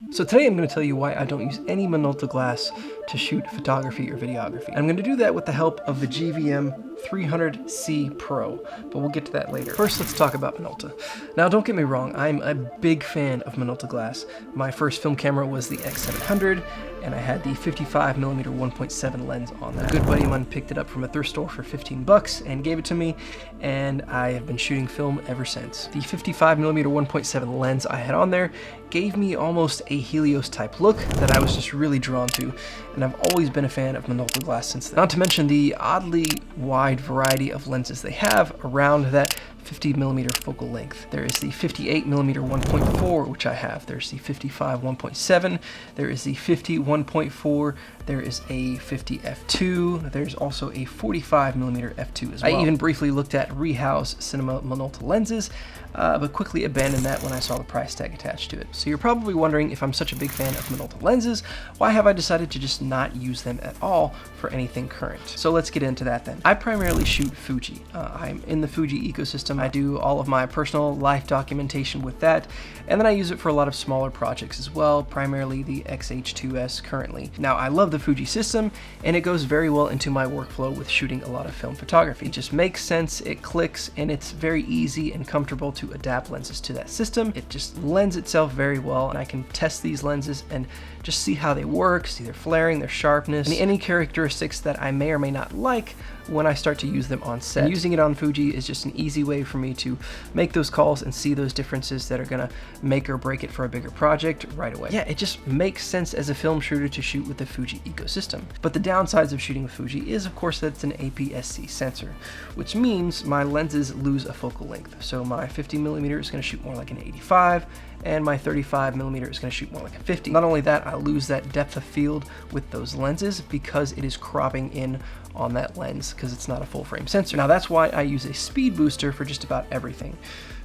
So today I'm going to tell you why I don't use any Minolta Glass to shoot photography or videography. I'm going to do that with the help of the GVM 300C Pro, but we'll get to that later. First, let's talk about Minolta. Now, don't get me wrong, I'm a big fan of Minolta Glass. My first film camera was the X700, and I had the 55mm 1.7 lens on that. A good buddy of mine picked it up from a thrift store for 15 bucks and gave it to me, and I have been shooting film ever since. The 55mm 1.7 lens I had on there gave me almost a Helios type look that I was just really drawn to, and I've always been a fan of Minolta Glass since then. Not to mention the oddly wide variety of lenses they have around that 50mm focal length. There is the 58mm 1.4, which I have. There's the 55 1.7. There is the 50 1.4. There is a 50 f2. There's also a 45mm f2 as well. I even briefly looked at Rehouse Cinema Minolta lenses, but quickly abandoned that when I saw the price tag attached to it. So you're probably wondering, if I'm such a big fan of Minolta lenses, why have I decided to just not use them at all for anything current? So let's get into that then. I primarily shoot Fuji. I'm in the Fuji ecosystem. I do all of my personal life documentation with that, and then I use it for a lot of smaller projects as well, primarily the X-H2S currently. Now, I love the Fuji system, and it goes very well into my workflow with shooting a lot of film photography. It just makes sense, it clicks, and it's very easy and comfortable to adapt lenses to that system. It just lends itself very well, and I can test these lenses and just see how they work, see their flaring, their sharpness, and any characteristics that I may or may not like when I start to use them on set. And using it on Fuji is just an easy way for me to make those calls and see those differences that are gonna make or break it for a bigger project right away. Yeah, it just makes sense as a film shooter to shoot with the Fuji ecosystem. But the downsides of shooting with Fuji is, of course, that it's an APS-C sensor, which means my lenses lose a focal length. So my 50mm is gonna shoot more like an 85, and my 35mm is going to shoot more like a 50. Not only that, I lose that depth of field with those lenses because it is cropping in on that lens because it's not a full frame sensor. Now that's why I use a speed booster for just about everything.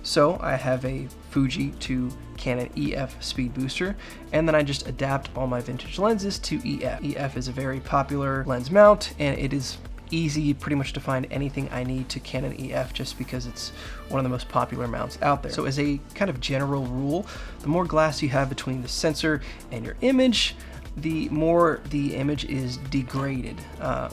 So I have a Fuji to Canon EF speed booster, and then I just adapt all my vintage lenses to EF. EF is a very popular lens mount, and it is easy pretty much to find anything I need to Canon EF just because it's one of the most popular mounts out there. So as a kind of general rule, the more glass you have between the sensor and your image, the more the image is degraded.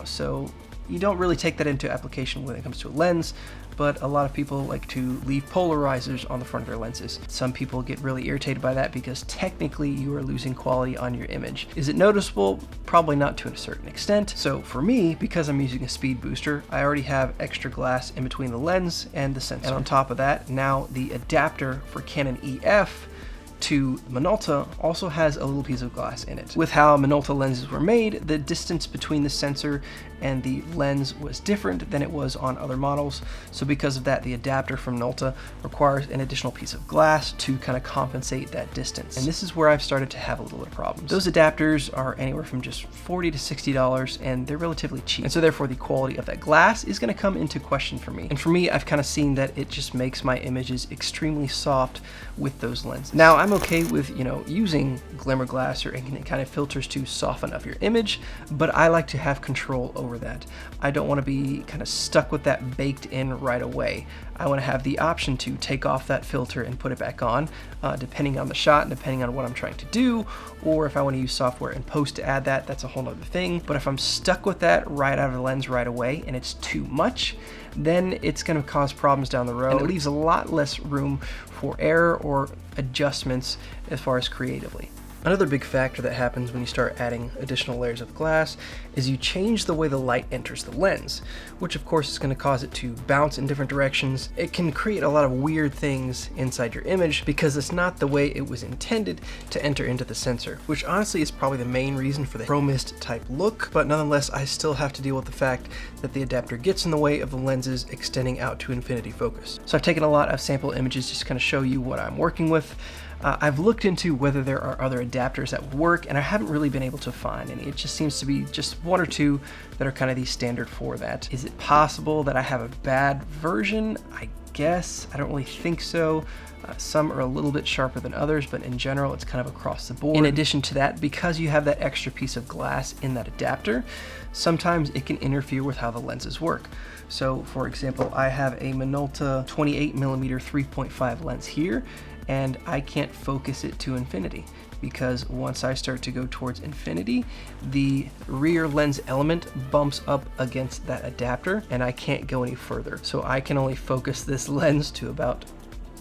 So you don't really take that into application when it comes to a lens, but a lot of people like to leave polarizers on the front of their lenses. Some people get really irritated by that because technically you are losing quality on your image. Is it noticeable? Probably not to a certain extent. So for me, because I'm using a speed booster, I already have extra glass in between the lens and the sensor. And on top of that, now the adapter for Canon EF to Minolta also has a little piece of glass in it. With how Minolta lenses were made, the distance between the sensor and the lens was different than it was on other models. So because of that, the adapter from Minolta requires an additional piece of glass to kind of compensate that distance. And this is where I've started to have a little bit of problems. Those adapters are anywhere from just $40 to $60, and they're relatively cheap. And so therefore the quality of that glass is gonna come into question for me. And for me, I've kind of seen that it just makes my images extremely soft with those lenses. Now, I'm okay with, using glimmer glass or any kind of filters to soften up your image, but I like to have control over that. I don't want to be kind of stuck with that baked in right away. I want to have the option to take off that filter and put it back on, depending on the shot and depending on what I'm trying to do, or if I want to use software in post to add that, that's a whole nother thing. But if I'm stuck with that right out of the lens right away and it's too much, then it's going to cause problems down the road, and it leaves a lot less room for error or adjustments as far as creatively. Another big factor that happens when you start adding additional layers of glass is you change the way the light enters the lens, which of course is going to cause it to bounce in different directions. It can create a lot of weird things inside your image because it's not the way it was intended to enter into the sensor, which honestly is probably the main reason for the chromist type look, but nonetheless I still have to deal with the fact that the adapter gets in the way of the lenses extending out to infinity focus. So I've taken a lot of sample images just to kind of show you what I'm working with. I've looked into whether there are other adapters that would work, and I haven't really been able to find any. It just seems to be just one or two that are kind of the standard for that. Is it possible that I have a bad version? I guess. I don't really think so. Some are a little bit sharper than others, but in general it's kind of across the board. In addition to that, because you have that extra piece of glass in that adapter, sometimes it can interfere with how the lenses work. So for example, I have a Minolta 28mm 3.5 lens here, and I can't focus it to infinity. because once I start to go towards infinity, the rear lens element bumps up against that adapter and I can't go any further. So I can only focus this lens to about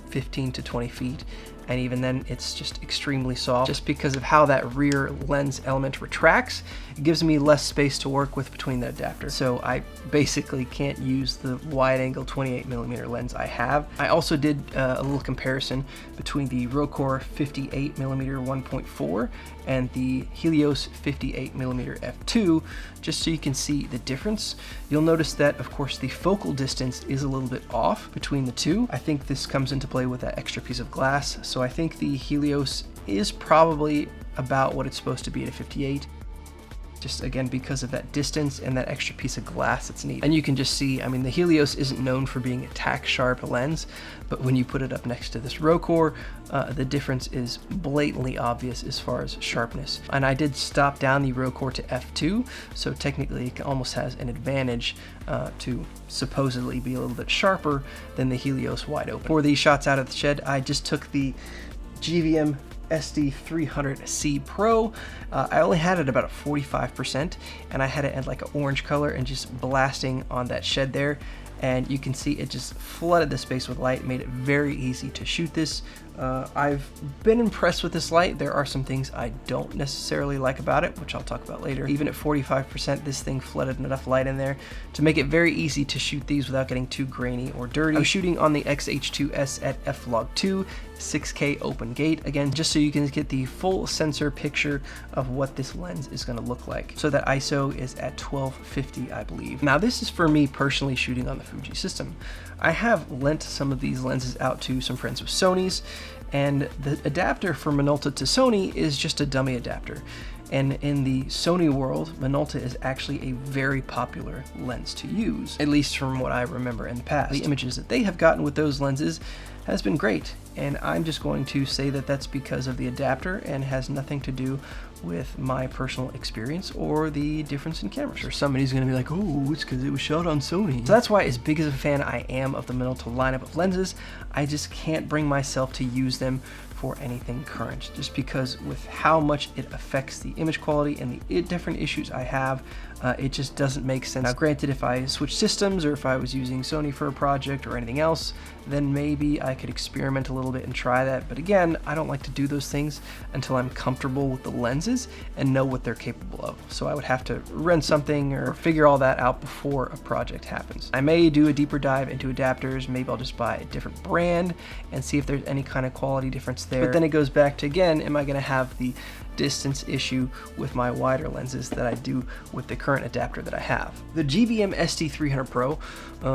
15 to 20 feet, and even then it's just extremely soft. Just because of how that rear lens element retracts, it gives me less space to work with between the adapter. So I basically can't use the wide angle 28mm lens I have. I also did a little comparison between the Rokkor 58mm 1.4 and the Helios 58mm f2, just so you can see the difference. You'll notice that, of course, the focal distance is a little bit off between the two. I think this comes into play with that extra piece of glass. So I think the Helios is probably about what it's supposed to be at a 58. Just again, because of that distance and that extra piece of glass that's needed. And you can just see, I mean, the Helios isn't known for being a tack sharp lens, but when you put it up next to this Rokkor, the difference is blatantly obvious as far as sharpness. And I did stop down the Rokkor to f2, so technically it almost has an advantage to supposedly be a little bit sharper than the Helios wide open. For these shots out of the shed, I just took the GVM SD300C Pro. I only had it about 45%, and I had it at like an orange color and just blasting on that shed there. And you can see it just flooded the space with light, made it very easy to shoot this. I've been impressed with this light. There are some things I don't necessarily like about it, which I'll talk about later. Even at 45%, this thing flooded enough light in there to make it very easy to shoot these without getting too grainy or dirty. I was shooting on the XH2S at f/log2, 6K open gate, again, just so you can get the full sensor picture of what this lens is going to look like. So that ISO is at 1250, I believe. Now this is for me personally shooting on the Fuji system. I have lent some of these lenses out to some friends with Sony's, and the adapter for Minolta to Sony is just a dummy adapter. And in the Sony world, Minolta is actually a very popular lens to use, at least from what I remember in the past. The images that they have gotten with those lenses has been great, and I'm just going to say that that's because of the adapter and has nothing to do with my personal experience or the difference in cameras. Or somebody's gonna be like, oh, it's because it was shot on Sony. So that's why, as big as a fan I am of the Minolta lineup of lenses, I just can't bring myself to use them for anything current, just because with how much it affects the image quality and the different issues I have, it just doesn't make sense. Now granted, if I switched systems or if I was using Sony for a project or anything else, then maybe I could experiment a little bit and try that. But again, I don't like to do those things until I'm comfortable with the lenses and know what they're capable of. So I would have to rent something or figure all that out before a project happens. I may do a deeper dive into adapters. Maybe I'll just buy a different brand and see if there's any kind of quality difference there. But then it goes back to, again, am I going to have the distance issue with my wider lenses that I do with the current adapter that I have? The GVM SD300 Pro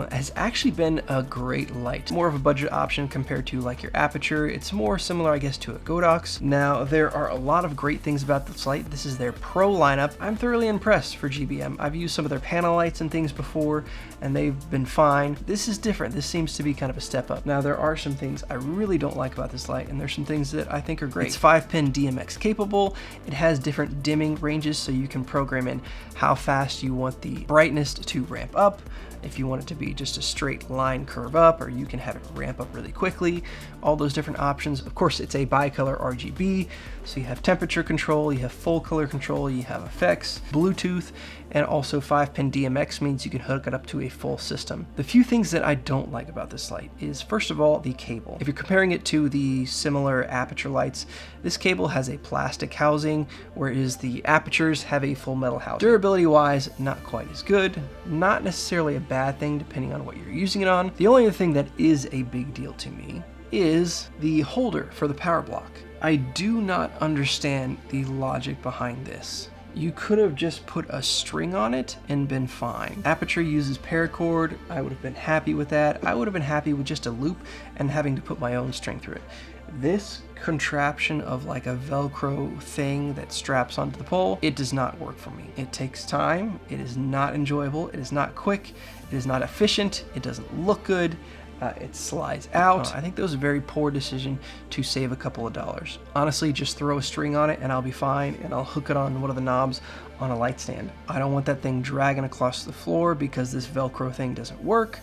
has actually been a great light. More of a budget option compared to like your aperture. It's more similar, I guess, to a Godox. Now, there are a lot of great things about this light. This is their Pro lineup. I'm thoroughly impressed for GVM. I've used some of their panel lights and things before, and they've been fine. This is different. This seems to be kind of a step up. Now, there are some things I really don't like about this light, and there's some things that I think are great. It's 5-pin DMX capable. It has different dimming ranges, so you can program in how fast you want the brightness to ramp up. If you want it to be just a straight line curve up, or you can have it ramp up really quickly, all those different options. Of course, it's a bicolor RGB, so you have temperature control, you have full color control, you have effects, Bluetooth, and also 5-pin DMX means you can hook it up to a full system. The few things that I don't like about this light is, first of all, the cable. If you're comparing it to the similar aperture lights, this cable has a plastic housing, whereas the apertures have a full metal housing. Durability wise, not quite as good. Not necessarily a bad thing depending on what you're using it on. The only other thing that is a big deal to me is the holder for the power block. I do not understand the logic behind this. You could have just put a string on it and been fine. Aperture uses paracord. I would have been happy with that. I would have been happy with just a loop and having to put my own string through it. This contraption of like a Velcro thing that straps onto the pole, it does not work for me. It takes time. It is not enjoyable. It is not quick. It is not efficient. It doesn't look good. It slides out. I think that was a very poor decision to save a couple of dollars. Honestly, just throw a string on it and I'll be fine, and I'll hook it on one of the knobs on a light stand. I don't want that thing dragging across the floor because this Velcro thing doesn't work.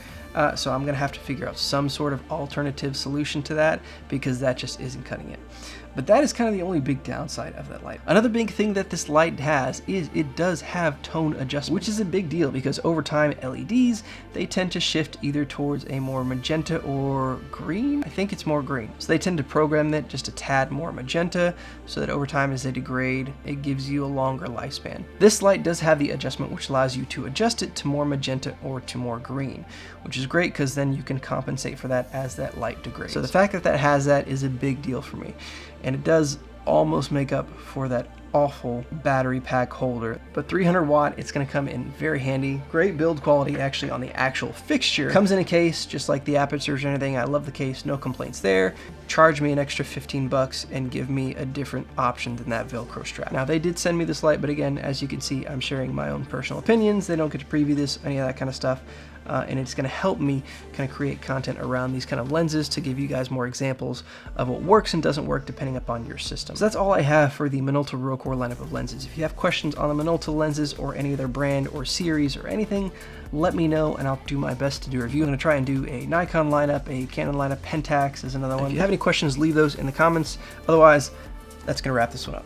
So I'm gonna have to figure out some sort of alternative solution to that, because that just isn't cutting it. But that is kind of the only big downside of that light. Another big thing that this light has is it does have tone adjustment, which is a big deal because over time LEDs, they tend to shift either towards a more magenta or green. I think it's more green. So they tend to program that just a tad more magenta so that over time as they degrade, it gives you a longer lifespan. This light does have the adjustment which allows you to adjust it to more magenta or to more green, which is great because then you can compensate for that as that light degrades. So the fact that that has that is a big deal for me. And it does almost make up for that awful battery pack holder. But 300 watt, it's going to come in very handy. Great build quality actually on the actual fixture. Comes in a case just like the apertures and everything. I love the case, no complaints there. Charge me an extra 15 bucks and give me a different option than that Velcro strap. Now they did send me this light, but again, as you can see, I'm sharing my own personal opinions. They don't get to preview this, any of that kind of stuff. And it's going to help me kind of create content around these kind of lenses to give you guys more examples of what works and doesn't work depending upon your system. So that's all I have for the Minolta Rokkor lineup of lenses. If you have questions on the Minolta lenses or any other brand or series or anything, let me know and I'll do my best to do a review. I'm going to try and do a Nikon lineup, a Canon lineup, Pentax is another one. If you have any questions, leave those in the comments. Otherwise, that's going to wrap this one up.